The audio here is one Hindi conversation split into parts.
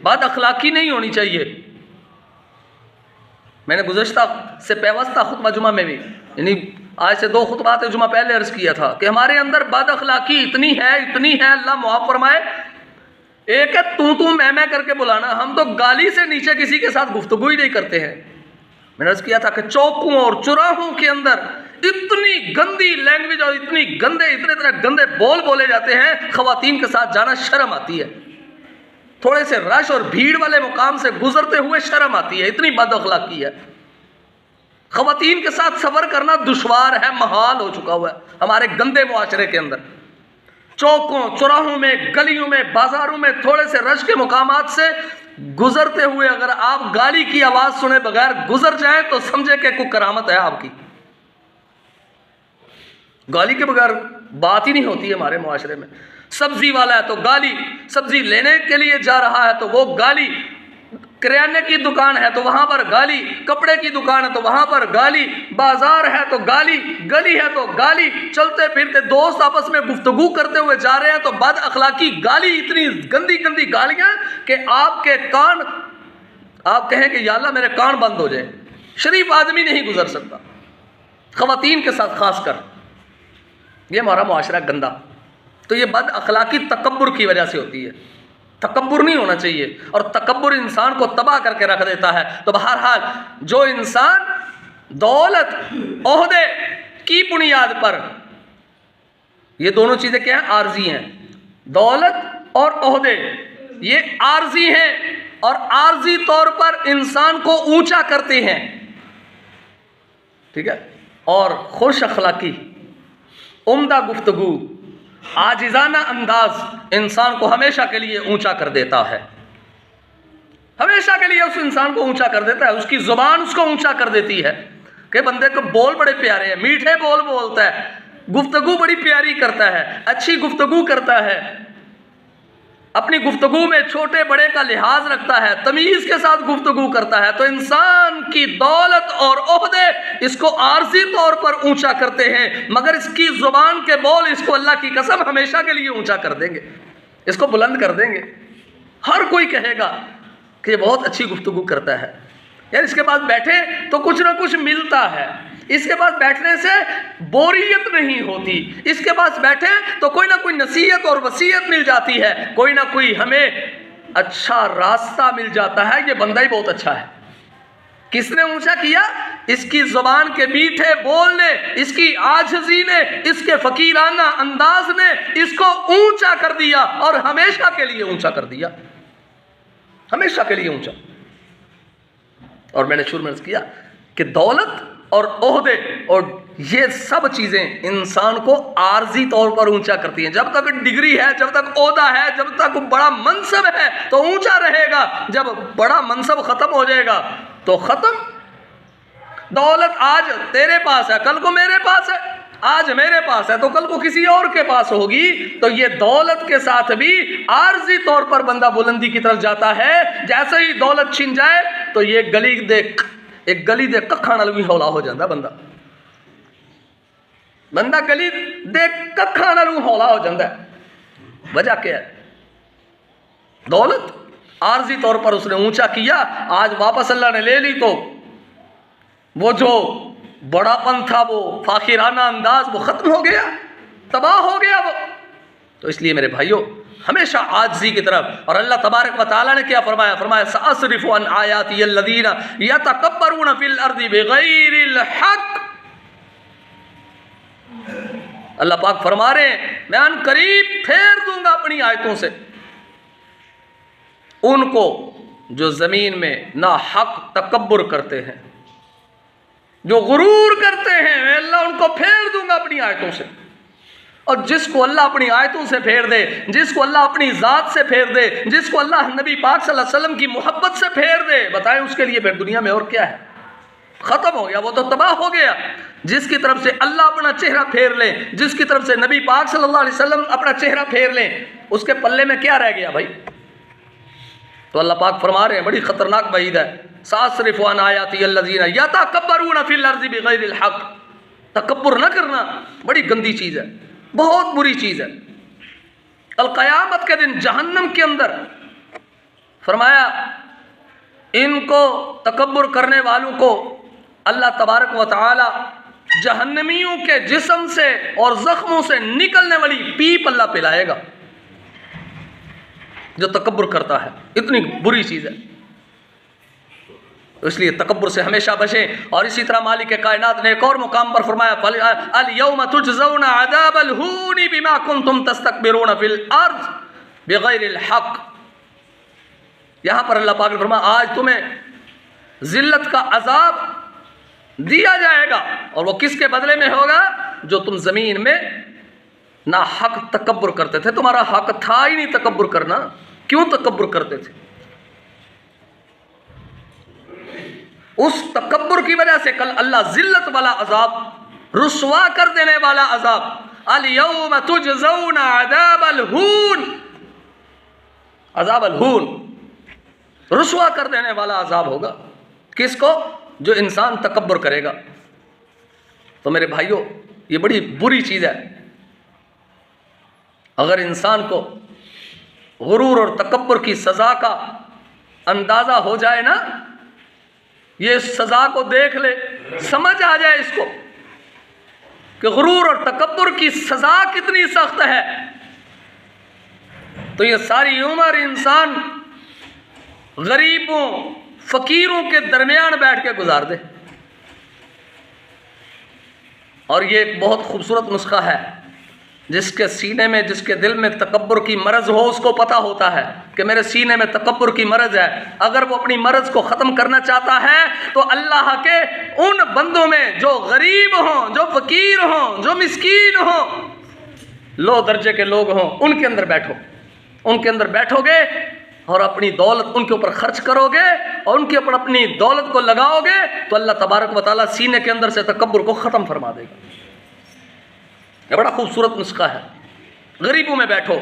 बद अखलाकी नहीं होनी चाहिए। मैंने गुज़श्ता से पैवस्ता खुतबा जुमा में भी, यानी आज से 2 खुतबात जुमा पहले अर्ज़ किया था कि हमारे अंदर बद अखलाकी इतनी है, अल्लाह मुआफ़ फरमाए। एक है तू मैं करके बुलाना, हम तो गाली से नीचे किसी के साथ गुफ्तगू ही नहीं करते हैं। मैंने अर्ज़ किया था कि चौकों और चौराहों के अंदर इतनी गंदी लैंग्वेज और इतने इतने गंदे बोल बोले जाते हैं, ख़वातीन के साथ जाना शर्म आती है। थोड़े से रश और भीड़ वाले मुकाम से गुजरते हुए शर्म आती है, इतनी बद अखलाकी है। ख़वातीन के साथ सफ़र करना दुश्वार है, महाल हो चुका हुआ है हमारे गंदे मुआशरे के अंदर। चौकों चौराहों में, गलियों में, बाजारों में थोड़े से रश के मुकामात से गुजरते हुए अगर आप गाली की आवाज़ सुने बगैर गुजर जाएं तो समझे कि कोई करामत है आपकी। गाली के बगैर बात ही नहीं होती है हमारे मुआशरे में। सब्जी वाला है तो गाली, सब्जी लेने के लिए जा रहा है तो वो गाली, किराने की दुकान है तो वहां पर गाली, कपड़े की दुकान है तो वहां पर गाली, बाजार है तो गाली, गली है तो गाली, चलते फिरते दोस्त आपस में गुफ्तगू करते हुए जा रहे हैं तो बद अखलाकी गाली, इतनी गंदी गंदी गालियां कि आपके कान, आप कहें कि या अल्लाह मेरे कान बंद हो जाए। शरीफ आदमी नहीं गुजर सकता, ख़वातीन के साथ खासकर। ये हमारा मुआशरा गंदा, तो ये बद अखलाकी तकब्बुर की वजह से होती है। तकब्बुर नहीं होना चाहिए, और तकब्बुर इंसान को तबाह करके रख देता है। तो बहरहाल जो इंसान दौलत ओहदे की बुनियाद पर, ये दोनों चीज़ें क्या हैं? आर्जी हैं। दौलत और ओहदे ये आर्जी हैं और आर्जी तौर पर इंसान को ऊंचा करते हैं, ठीक है। और खुश अखलाकी, उम्दा गुफ्तगू, आजिज़ाना अंदाज इंसान को हमेशा के लिए ऊंचा कर देता है, हमेशा के लिए उस इंसान को ऊंचा कर देता है। उसकी ज़ुबान उसको ऊंचा कर देती है कि बंदे को बोल बड़े प्यारे हैं, मीठे बोल बोलता है, गुफ्तगू बड़ी प्यारी करता है, अच्छी गुफ्तगू करता है, अपनी गुफ्तगू में छोटे बड़े का लिहाज रखता है, तमीज़ के साथ गुफ्तगू करता है। तो इंसान की दौलत और ओहदे इसको आर्जी तौर पर ऊंचा करते हैं, मगर इसकी ज़ुबान के बोल इसको अल्लाह की कसम हमेशा के लिए ऊंचा कर देंगे, इसको बुलंद कर देंगे। हर कोई कहेगा कि ये बहुत अच्छी गुफ्तगू करता है, यार इसके पास बैठे तो कुछ ना कुछ मिलता है, इसके पास बैठने से बोरियत नहीं होती, इसके पास बैठे तो कोई ना कोई नसीहत और वसीयत मिल जाती है, कोई ना कोई हमें अच्छा रास्ता मिल जाता है। ये बंदा ही बहुत अच्छा है। किसने ऊंचा किया? इसकी ज़ुबान के मीठे बोल ने, इसकी आजिज़ी ने, इसके फ़कीराना अंदाज ने इसको ऊंचा कर दिया और हमेशा के लिए ऊंचा कर दिया, हमेशा के लिए ऊंचा। और मैंने शुरू में किया कि दौलत और ओहदे और ये सब चीज़ें इंसान को आर्जी तौर पर ऊंचा करती हैं। जब तक डिग्री है, जब तक ओहदा है, जब तक बड़ा मनसब है तो ऊंचा रहेगा, जब बड़ा मनसब ख़त्म हो जाएगा तो ख़त्म। दौलत आज तेरे पास है, कल को मेरे पास है, आज मेरे पास है तो कल को किसी और के पास होगी। तो ये दौलत के साथ भी आर्जी तौर पर बंदा बुलंदी की तरफ जाता है। जैसे ही दौलत छिन जाए तो ये गली दे कखा नाल भी हौला हो जाता बंदा, गली दे कखा नाल हौला हो जाता है। वजह क्या है? दौलत आर्जी तौर पर उसने ऊंचा किया, आज वापस अल्लाह ने ले ली तो वो जो बड़ापन था, वो फाखिराना अंदाज, वो खत्म हो गया, तबाह हो गया वो। तो इसलिए मेरे भाइयों हमेशा आजिज़ी की तरफ। और अल्लाह तबारक व तआला ने क्या फरमाया? फरमाया सअस्रिफु अन आयाति अल्लज़ीना यतकब्बरूना फिल अर्दि बिगैरिल हक़। अल्लाह पाक फरमा रहे हैं मैं अन करीब फेर दूंगा अपनी आयतों से उनको जो ज़मीन में ना हक तकब्बुर करते हैं, जो गुरूर करते हैं, मैं अल्लाह उनको फेर दूंगा अपनी आयतों से। और जिसको अल्लाह अपनी आयतों से फेर दे, जिसको अल्लाह अपनी ज़ात से फेर दे, जिसको अल्लाह नबी पाक सल्लल्लाहु अलैहि वसल्लम की मोहब्बत से फेर दे, बताएं उसके लिए फिर दुनिया में और क्या है? ख़त्म हो गया, वो तो तबाह हो गया। जिसकी तरफ से अल्लाह अपना चेहरा फेर ले, जिसकी तरफ से नबी पाक सल्लल्लाहु अलैहि वसल्लम अपना चेहरा फेर लें, उसके पल्ले में क्या रह गया भाई? तो अल्लाह पाक फरमा रहे हैं बड़ी ख़तरनाक वईद है, सअस्रिफु अन आयाति अल्लज़ीना यतकब्बरूना फिल अर्ज़ि बिगैरिल हक़। तकब्बुर न करना बड़ी गंदी चीज़ है, बहुत बुरी चीज़ है। कल क़यामत के दिन जहन्नम के अंदर फरमाया इनको तकब्बुर करने वालों को अल्लाह तबारक व तआला जहन्नमियों के जिस्म से और जख्मों से निकलने वाली पीप अल्लाह पिलाएगा। जो तकब्बुर करता है, इतनी बुरी चीज़ है, इसलिए तकब्बुर से हमेशा बचें। और इसी तरह मालिक कायनात ने एक और मुकाम पर फरमाया अल यौम तुजज़ौना अज़ाबल हूनी बिमा कुंतुम तस्तकबिरून फिल अर्ज़ बिगैरिल हक़। यहाँ पर अल्लाह पाक ने फरमाया आज तुम्हें जिल्लत का अजाब दिया जाएगा, और वो किसके बदले में होगा? जो तुम ज़मीन में ना हक तकब्बुर करते थे। तुम्हारा हक था ही नहीं तकब्बुर करना, क्यों तकब्बुर करते थे? उस तकब्बुर की वजह से कल अल्लाह जिल्लत वाला अजाब, रुस्वा कर देने वाला अजाब, अल यौम तुजज़ौना अज़ाबल हून, अज़ाबल हून, रुस्वा कर देने वाला अजाब होगा। किसको? जो इंसान तकब्बुर करेगा। तो मेरे भाइयों, ये बड़ी बुरी चीज़ है। अगर इंसान को गुरूर और तकब्बुर की सज़ा का अंदाज़ा हो जाए ना, ये सज़ा को देख ले, समझ आ जाए इसको कि गुरूर और तकब्बुर की सज़ा कितनी सख्त है, तो ये सारी उम्र इंसान गरीबों फ़कीरों के दरमियान बैठ के गुजार दे। और ये एक बहुत खूबसूरत नुस्खा है। जिसके सीने में, जिसके दिल में तकब्बुर की मरज़ हो, उसको पता होता है कि मेरे सीने में तकब्बुर की मरज़ है। अगर वो अपनी मरज़ को ख़त्म करना चाहता है तो अल्लाह के उन बंदों में जो गरीब हों, जो फ़कीर हों, जो मिस्कीन हों, लो दर्जे के लोग हों, उनके अंदर बैठो। उनके अंदर बैठोगे और अपनी दौलत उनके ऊपर खर्च करोगे और उनके ऊपर अपनी दौलत को लगाओगे तो अल्लाह तबारक व तआला सीने के अंदर से तकब्बुर को ख़त्म फरमा देगा। ये बड़ा खूबसूरत नुस्खा है। गरीबों में बैठो,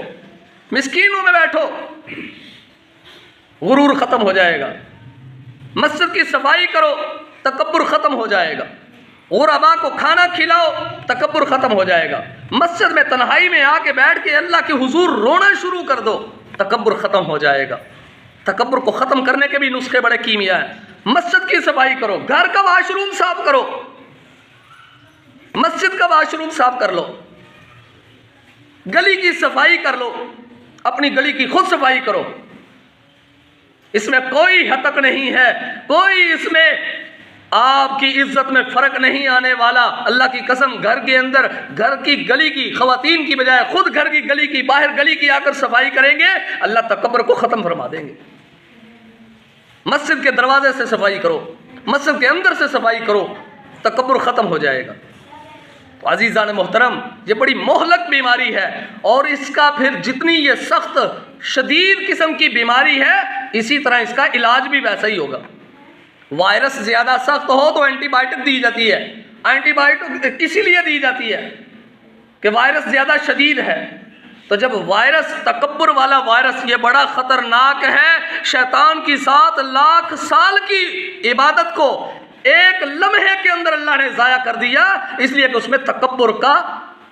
मिस्कीनों में बैठो, गुरूर ख़त्म हो जाएगा। मस्जिद की सफाई करो, तकब्बुर ख़त्म हो जाएगा। गुरबा को खाना खिलाओ, तकब्बुर ख़त्म हो जाएगा। मस्जिद में तन्हाई में आके बैठ के अल्लाह के हुजूर रोना शुरू कर दो, तकब्बुर ख़त्म हो जाएगा। तकब्बुर को ख़त्म करने के भी नुस्खे बड़े कीमिया हैं। मस्जिद की सफाई करो, घर का वाशरूम साफ करो, मस्जिद का वाशरूम साफ कर लो, गली की सफाई कर लो, अपनी गली की खुद सफाई करो। इसमें कोई हतक नहीं है, कोई इसमें आपकी इज्जत में फ़र्क नहीं आने वाला। अल्लाह की कसम, घर के अंदर, घर की गली की ख़वातीन की बजाय खुद घर की गली की, बाहर गली की आकर सफाई करेंगे, अल्लाह तकब्बुर को ख़त्म फरमा देंगे। मस्जिद के दरवाजे से सफाई करो, मस्जिद के अंदर से सफाई करो, तकब्बुर ख़त्म हो जाएगा। तो अज़ीज़ान मोहतरम, ये बड़ी मोहलक बीमारी है और इसका फिर जितनी ये सख्त शदीद किस्म की बीमारी है, इसी तरह इसका इलाज भी वैसा ही होगा। वायरस ज़्यादा सख्त हो तो एंटीबायोटिक दी जाती है। एंटीबायोटिक इसीलिए दी जाती है कि वायरस ज़्यादा शदीद है। तो जब वायरस, तकब्बुर वाला वायरस, ये बड़ा ख़तरनाक है। शैतान की 7 लाख साल की इबादत को एक लम्हे के अंदर अल्लाह ने ज़ाया कर दिया, इसलिए कि उसमें तकब्बुर का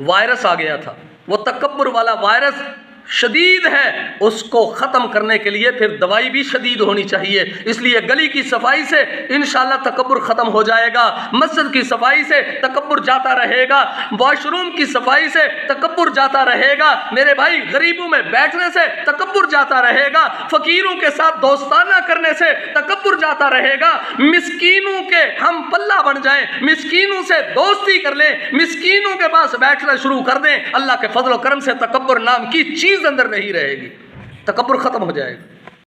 वायरस आ गया था। वो तकब्बुर वाला वायरस शदीद है, उसको ख़त्म करने के लिए फिर दवाई भी शदीद होनी चाहिए। इसलिए गली की सफाई से इंशाअल्लाह तकब्बुर ख़त्म हो जाएगा, मस्जिद की सफाई से तकब्बुर जाता रहेगा, वॉशरूम की सफाई से तकब्बुर जाता रहेगा। मेरे भाई, गरीबों में बैठने से तकब्बुर जाता रहेगा, फ़कीरों के साथ दोस्ताना करने से तकब्बुर जाता रहेगा। मिस्कीनों के हम पल्ला बन जाएं, मिस्कीनों से दोस्ती कर लें, मिस्कीनों के पास बैठना शुरू कर दें, अल्लाह के फजल व करम से तकब्बुर नाम की चीज़ अंदर नहीं रहेगी, तकब्बुर ख़त्म हो जाएगा।